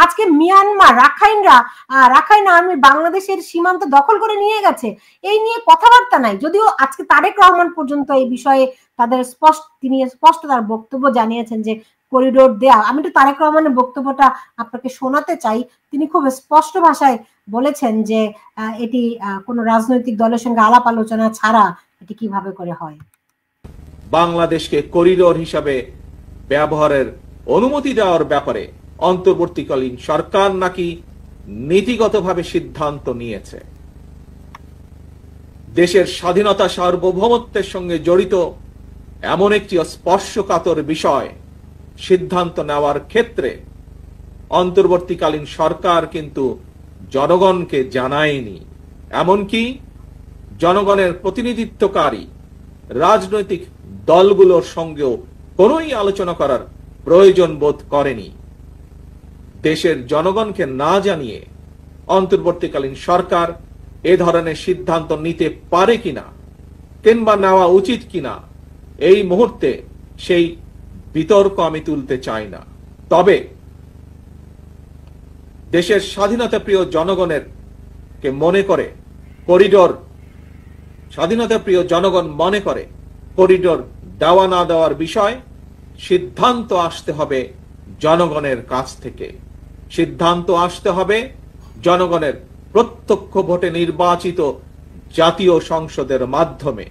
আজকে Myanmar Rakhine army বাংলাদেশের সীমান্ত দখল করে নিয়ে গেছে, এই নিয়ে কথাবার্তা নাই। যদিও আজকে তারেক রহমান পর্যন্ত এই বিষয়ে তিনি স্পষ্ট তার বক্তব্য জানিয়েছেন যে করিডোর দেয়া। আমি তো তারেক রহমানের বক্তব্যটা আপনাকে শোনাতে চাই। তিনি খুব স্পষ্ট ভাষায় বলেছেন যে এটি কোনো রাজনৈতিক দলের সঙ্গে আলাপ আলোচনা ছাড়া এটি কিভাবে করে হয়। বাংলাদেশকে করিডোর হিসাবে ব্যবহারের অনুমতি দেওয়ার ব্যাপারে অন্তর্বর্তীকালীন সরকার নাকি নীতিগতভাবে সিদ্ধান্ত নিয়েছে। দেশের স্বাধীনতা সার্বভৌমত্বের সঙ্গে জড়িত এমন একটি স্পর্শকাতর বিষয় সিদ্ধান্ত নেওয়ার ক্ষেত্রে অন্তর্বর্তীকালীন সরকার কিন্তু জনগণকে জানায়নি, এমনকি জনগণের প্রতিনিধিত্বকারী রাজনৈতিক দলগুলোর সঙ্গেও কোনোই আলোচনা করার প্রয়োজন বোধ করেনি। দেশের জনগণকে না জানিয়ে অন্তর্বর্তীকালীন সরকার এ ধরনের সিদ্ধান্ত নিতে পারে কিনা কিংবা নেওয়া উচিত কিনা এই মুহূর্তে সেই বিতর্ক আমি তুলতে চাই না। তবে দেশের স্বাধীনতা প্রিয় জনগণের কে মনে করে জনগণ মনে করে করিডোর দেওয়া না দেওয়ার বিষয় সিদ্ধান্ত আসতে হবে জনগণের কাছ থেকে, সিদ্ধান্ত আসতে হবে জনগণের প্রত্যক্ষ ভোটে নির্বাচিত জাতীয় সংসদের মাধ্যমে।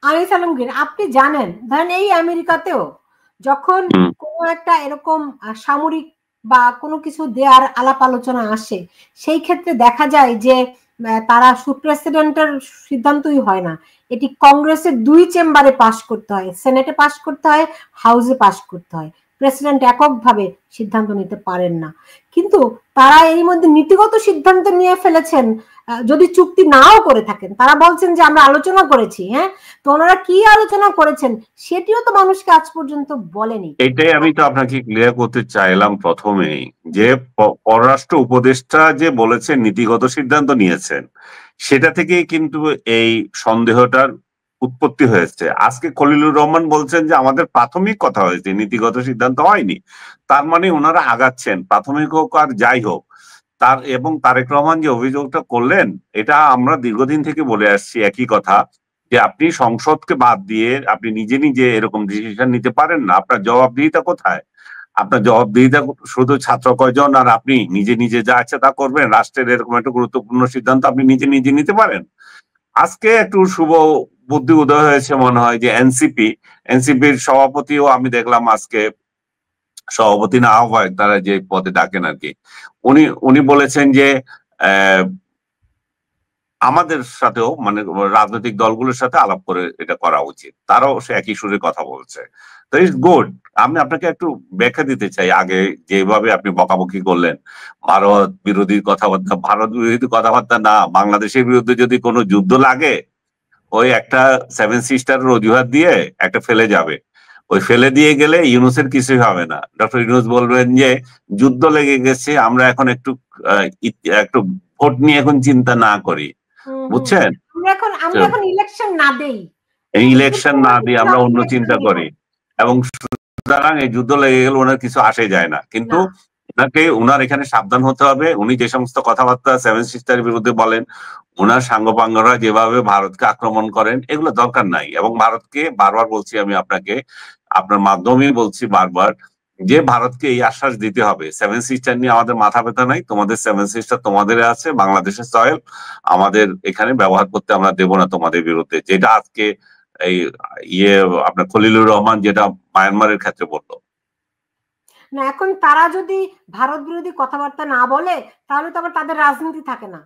আনিস আলমগীর, আপনি জানেন, ধরেন এই আমেরিকাতেও যখন কোনো একটা এরকম সামরিক বা কোনো কিছু দেওয়ার আলাপ আলোচনা আসে, সেই ক্ষেত্রে দেখা যায় যে তারা প্রেসিডেন্টের সিদ্ধান্তই হয় না, এটি কংগ্রেসের 2 চেম্বারে পাশ করতে হয়, সেনেটে পাশ করতে হয়, হাউসে পাশ করতে হয়। প্রেসিডেন্ট এককভাবে সিদ্ধান্ত নিতে পারেন না। কিন্তু তারা এর মধ্যে নীতিগত সিদ্ধান্ত নিয়ে ফেলেছেন, যদি চুক্তি নাও করে থাকেন। তারা বলছেন যে আমরা আলোচনা করেছি। হ্যাঁ, তো ওনারা কি আলোচনা করেছেন সেটিও তো মানুষকে আজ পর্যন্ত বলেনি। এটাই আমি তো আপনাকে ক্লিয়ার করতে চাইলাম প্রথমেই, যে পররাষ্ট্র উপদেষ্টা যে বলেছেন নীতিগত সিদ্ধান্ত নিয়েছেন, সেটা থেকেই কিন্তু এই সন্দেহটার উৎপত্তি হয়েছে। আজকে খলিলুর রহমান বলছেন যে আমাদের প্রাথমিক কথা হয়েছে, নীতিগত সিদ্ধান্ত হয়নি। তার মানে ওনারা আগাচ্ছেন, প্রাথমিক হোক আর যাই হোক। এবং তারেক রহমান যে অভিযোগটা করলেন, এটা আমরা দীর্ঘদিন থেকে বলে আসছি একই কথা, যে আপনি সংসদকে বাদ দিয়ে আপনি নিজে নিজে এরকম ডিসিশন নিতে পারেন না। আপনার জবাবদিহিতা কোথায়? আপনার জবাবদিহিতা শুধু ছাত্র কয়জন আর আপনি নিজে নিজে যা আছে তা করবেন? রাষ্ট্রের এরকম একটা গুরুত্বপূর্ণ সিদ্ধান্ত আপনি নিজে নিজে নিতে পারেন? আজকে একটু শুভ বুদ্ধি উদয় হয়েছে মনে হয়, যে এনসিপির সভাপতিও আমি দেখলাম আজকে, সভাপতি না আহ্বায়ক, তারা যে পদে ডাকেন আর কি, উনি বলেছেন যে আমাদের সাথেও, মানে রাজনৈতিক দলগুলোর সাথে আলাপ করে এটা করা উচিত। তারাও সে একই সুরে কথা বলছে। তো ইটস গুড। আমি আপনাকে একটু ব্যাখ্যা দিতে চাই, আগে যেভাবে আপনি বকাবকি করলেন ভারত বিরোধী কথাবার্তা না, বাংলাদেশের বিরুদ্ধে যদি কোনো যুদ্ধ লাগে, ওই একটা 7 সিস্টারের অজুহাত দিয়ে একটা ফেলে যাবে। ওই ফেলে দিয়ে গেলে ইউনূসের কিছুই হবে না। ডক্টর ইউনূস বলবেন যে যুদ্ধ লেগে গেছে, আমরা এখন একটু ভোট নিয়ে এখন চিন্তা না করি, বুঝছেন? আমরা এখন ইলেকশন না দেই, আমরা অন্য চিন্তা করি, এবং সুতরাং এই যুদ্ধ লেগে গেলে ওনার কিছু আসে যায় না। কিন্তু ওনার এখানে সাবধান হতে হবে। উনি যে সমস্ত কথাবার্তা 7 সিস্টারের বিরুদ্ধে বলেন, ওনার সাঙ্গপাঙ্গরা যেভাবে ভারতকে আক্রমণ করেন, এগুলো দরকার নাই। এবং ভারতকে বারবার বলছি, আমি আপনাকে আপনার মাধ্যমেই বলছি বারবার, যে ভারতকে এই আশ্বাস দিতে হবে, 7 সিস্টার নিয়ে আমাদের মাথা ব্যথা নাই, তোমাদের 7 সিস্টার তোমাদের আছে, বাংলাদেশের সয়েল, আমাদের এখানে ব্যবহার করতে আমরা দেব না তোমাদের বিরুদ্ধে। যেটা আজকে এই আপনার খলিলুর রহমান যেটা মায়ানমারের ক্ষেত্রে বললো। না, এখন তারা যদি ভারত বিরোধী কথাবার্তা না বলে, তাহলে তো আবার তাদের রাজনীতি থাকে না।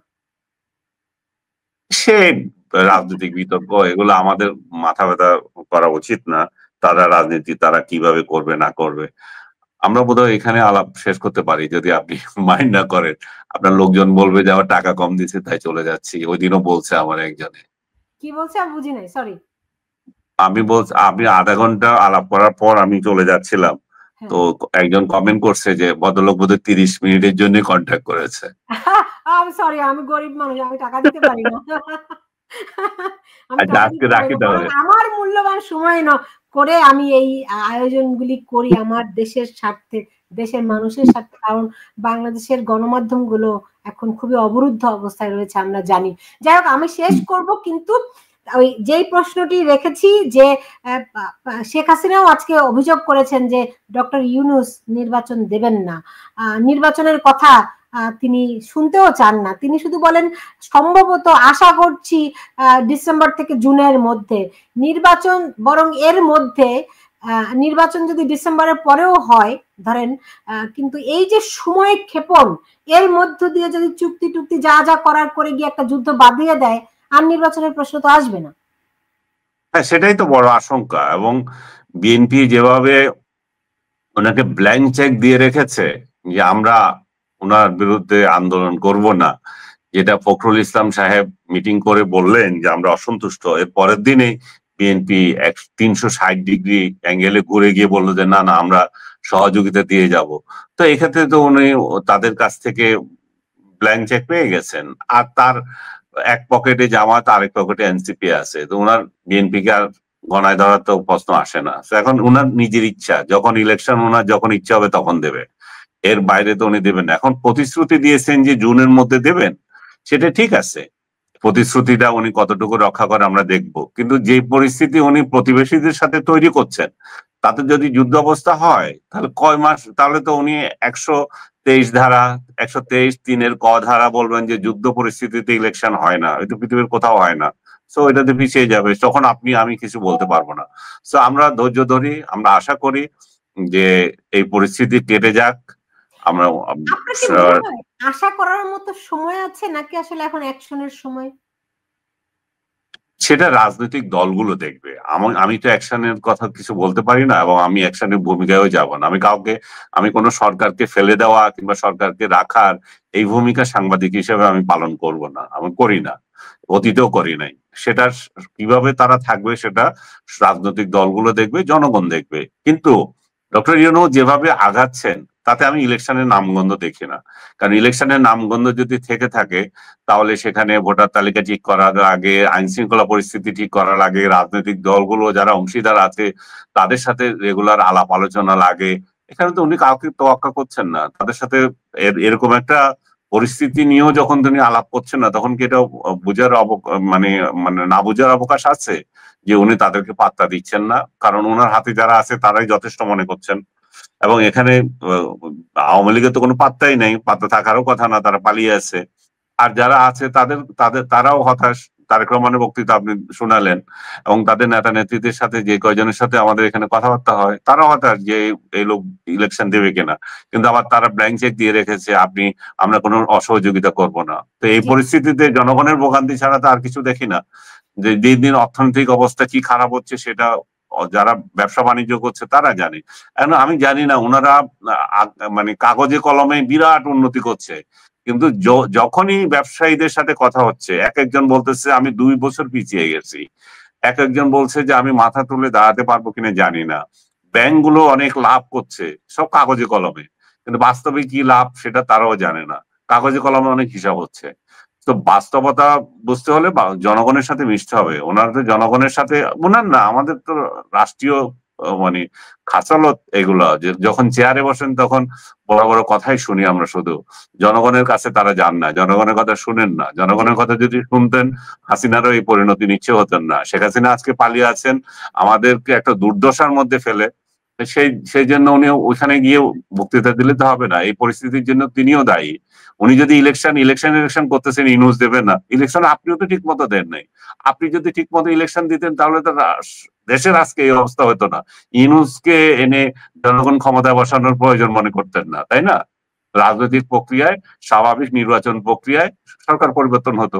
সে রাজনৈতিক বিতর্ক, এগুলো আমাদের মাথা ব্যথা করা উচিত না। তারা রাজনীতি তারা কিভাবে করবে না করবে, আমরা বোধহয় এখানে আলাপ শেষ করতে পারি, যদি আপনি মাইন্ড না করেন। আপনার লোকজন বলবে যে আমার টাকা কম দিচ্ছে তাই চলে যাচ্ছি। ওই দিনও বলছে আমার একজনে। কি বলছে আমি বুঝি নাই, সরি। আমি বলছি, আপনি আধা ঘন্টা আলাপ করার পর আমি চলে যাচ্ছিলাম, তো একজন কমেন্ট করছে যে ভদ্রলোক বোধহয় 30 মিনিটের জন্য কন্ট্যাক্ট করেছে। আমি সরি, আমি গরিব মানুষ, আমি টাকা দিতে পারি না। আজকে রাখি তাহলে। আমার মূল্যবান সময় করে আমি এই আয়োজনগুলি করি আমার দেশের স্বার্থে, দেশের মানুষের সাথে, কারণ বাংলাদেশের গণমাধ্যমগুলো এখন খুবই অবরুদ্ধ অবস্থায় রয়েছে আমরা জানি। যাই হোক, আমি শেষ করব, কিন্তু ওই যেই প্রশ্নটি রেখেছি যে শেখ হাসিনাও আজকে অভিযোগ করেছেন যে ডক্টর ইউনূস নির্বাচন দেবেন না, নির্বাচনের কথা তিনি শুনতেও চান না। তিনি শুধু বলেন সম্ভবত আশা করছি ডিসেম্বর থেকে জুনের মধ্যে নির্বাচন, বরং এর মধ্যে নির্বাচন যদি ডিসেম্বরের পরেও হয় ধরেন, কিন্তু এই যে সময় ক্ষেপণ, এর মধ্য দিয়ে যদি চুক্তি টুক্তি যা যা করার করে গিয়ে একটা যুদ্ধ বাঁধিয়ে দেয়, আর নির্বাচনের প্রশ্ন তো আসবে না। হ্যাঁ, সেটাই তো বড় আশঙ্কা। এবং বিএনপি যেভাবে ওনাকে ব্ল্যাঙ্ক চেক দিয়ে রেখেছে যে আমরা ওনার বিরুদ্ধে আন্দোলন করব না, যেটা ফখরুল ইসলাম সাহেব মিটিং করে বললেন যে আমরা অসন্তুষ্ট, এর পরের দিনেই বিএনপি 360 ডিগ্রি অ্যাঙ্গেলে ঘুরে গিয়ে বললো যে না না আমরা সহযোগিতা দিয়ে যাব। তো এক্ষেত্রে তো উনি তাদের কাছ থেকে ব্ল্যাঙ্ক চেক পেয়ে গেছেন, আর তার এক পকেটে জামাত, আরেক পকেটে এনসিপি আছে, তো ওনার বিএনপিকে আর গণায় ধরার তো প্রশ্ন আসে না। এখন উনার নিজের ইচ্ছা, যখন ইলেকশন ওনার যখন ইচ্ছা হবে তখন দেবে, এর বাইরে তো উনি দেবেন না। এখন প্রতিশ্রুতি দিয়েছেন যে জুনের মধ্যে দেবেন, সেটা ঠিক আছে, প্রতিশ্রুতিটা উনি কতটুকু রক্ষা করে আমরা দেখব। কিন্তু যে পরিস্থিতি উনি প্রতিবেশীদের সাথে তৈরি করছেন, তাতে যদি যুদ্ধ অবস্থা হয় তাহলে কয় মাস, তাহলে তো উনি 123 ধারা 123(3) ক ধারা বলবেন যে যুদ্ধ পরিস্থিতিতে ইলেকশন হয় না, এটা পৃথিবীর কোথাও হয় না, সো এটাতে পিছিয়ে যাবে, তখন আপনি আমি কিছু বলতে পারবো না। সো আমরা ধৈর্য ধরি, আমরা আশা করি যে এই পরিস্থিতি কেটে যাক। আমরা আশা করার মতো সময় আছে নাকি আসলে এখন অ্যাকশনের সময়? সেটা রাজনৈতিক দলগুলো দেখবে। আমি তো অ্যাকশনের কথা কিছু বলতে পারি না, এবং আমি অ্যাকশনের ভূমিকায়ও যাব না। আমি কোনো সরকারকে ফেলে দেওয়া কিংবা সরকারকে রাখার এই ভূমিকা সাংবাদিক হিসেবে আমি পালন করব না, আমি করি না, অতীতেও করি নাই। সেটা কিভাবে তারা থাকবে সেটা রাজনৈতিক দলগুলো দেখবে, জনগণ দেখবে। কিন্তু ডক্টর ইউনূস যেভাবে আগাচ্ছেন তাতে আমি ইলেকশনের নামগন্ধ দেখি না। কারণ ইলেকশনের নামগন্ধ যদি থেকে থাকে তাহলে সেখানে ভোটার তালিকা ঠিক করার আগে, আইন শৃঙ্খলা পরিস্থিতি ঠিক করার আগে, রাজনৈতিক দলগুলো যারা অংশীদার আছে তাদের সাথে রেগুলার আলাপ আলোচনা লাগে। এখানে তো উনি কাউকে তোয়াক্কা করছেন না, তাদের সাথে এরকম একটা পরিস্থিতি নিয়েও যখন তিনি আলাপ করছেন না, তখন কি এটা বোঝার মানে মানে না বোঝার অবকাশ আছে যে উনি তাদেরকে পাত্তা দিচ্ছেন না? কারণ ওনার হাতে যারা আছে তারাই যথেষ্ট মনে করছেন। এবং এখানে আওয়ামী লীগের তো কোনো পাত্তাই নেই, পাত্তা থাকারও কথা না, তারা পালিয়ে আছে। আর যারা আছে তারাও হতাশ। তারেক রহমানের বক্তৃতা আপনি শুনালেন, এবং তাদের নেতা নেত্রীদের সাথে যে কয়জনের সাথে আমাদের এখানে কথাবার্তা হয় তারাও হতাশ যে এই লোক ইলেকশন দেবে কিনা। কিন্তু আবার তারা ব্ল্যাঙ্ক চেক দিয়ে রেখেছে, আমরা কোনো অসহযোগিতা করব না। তো এই পরিস্থিতিতে জনগণের ভোগান্তি ছাড়া তো আর কিছু দেখি না। যে দিন দিন অর্থনৈতিক অবস্থা কি খারাপ হচ্ছে সেটা যারা ব্যবসা বাণিজ্য করছে তারা জানে। এখন আমি জানি না ওনারা মানে কাগজে কলমে বিরাট উন্নতি করছে, কিন্তু যখনই ব্যবসায়ীদের সাথে কথা হচ্ছে, এক একজন বলতেছে আমি 2 বছর পিছিয়ে গেছি, এক একজন বলছে যে আমি মাথা তুলে দাঁড়াতে পারবো কিনা জানি না। ব্যাংকগুলো অনেক লাভ করছে, সব কাগজে কলমে, কিন্তু বাস্তবে কি লাভ সেটা তারাও জানে না। কাগজে কলমে অনেক হিসাব হচ্ছে। তো বাস্তবতা বুঝতে হলে জনগণের সাথে মিশতে হবে। ওনারা তো জনগণের সাথে, ওনার না আমাদের তো রাষ্ট্রীয় মানে খাসালত এগুলা, যখন চেয়ারে বসেন তখন বড় বড় কথাই শুনি আমরা, শুধু জনগণের কাছে তারা যান না, জনগণের কথা শুনেন না। জনগণের কথা যদি শুনতেন হাসিনারও এই পরিণতি নিচ্ছে হতেন না। শেখ হাসিনা আজকে পালিয়ে আছেন আমাদেরকে একটা দুর্দশার মধ্যে ফেলে, সেই জন্য উনি ওইখানে গিয়ে বক্তৃতা দিলে তো হবে না, এই পরিস্থিতির জন্য তিনিও দায়ী। উনি যদি ইলেকশন করতেছেন, ইউনূস দেবেন না, ইলেকশন আপনিও তো ঠিক মতো দেন নাই। আপনি যদি ঠিক মতো ইলেকশন দিতেন তাহলে তো দেশের আজকে এই অবস্থা হতো না। ইউনূসকে এনে জনগণ ক্ষমতায় বসানোর প্রয়োজন মনে করতেন না, তাই না? রাজনৈতিক প্রক্রিয়ায়, স্বাভাবিক নির্বাচন প্রক্রিয়ায় সরকার পরিবর্তন হতো।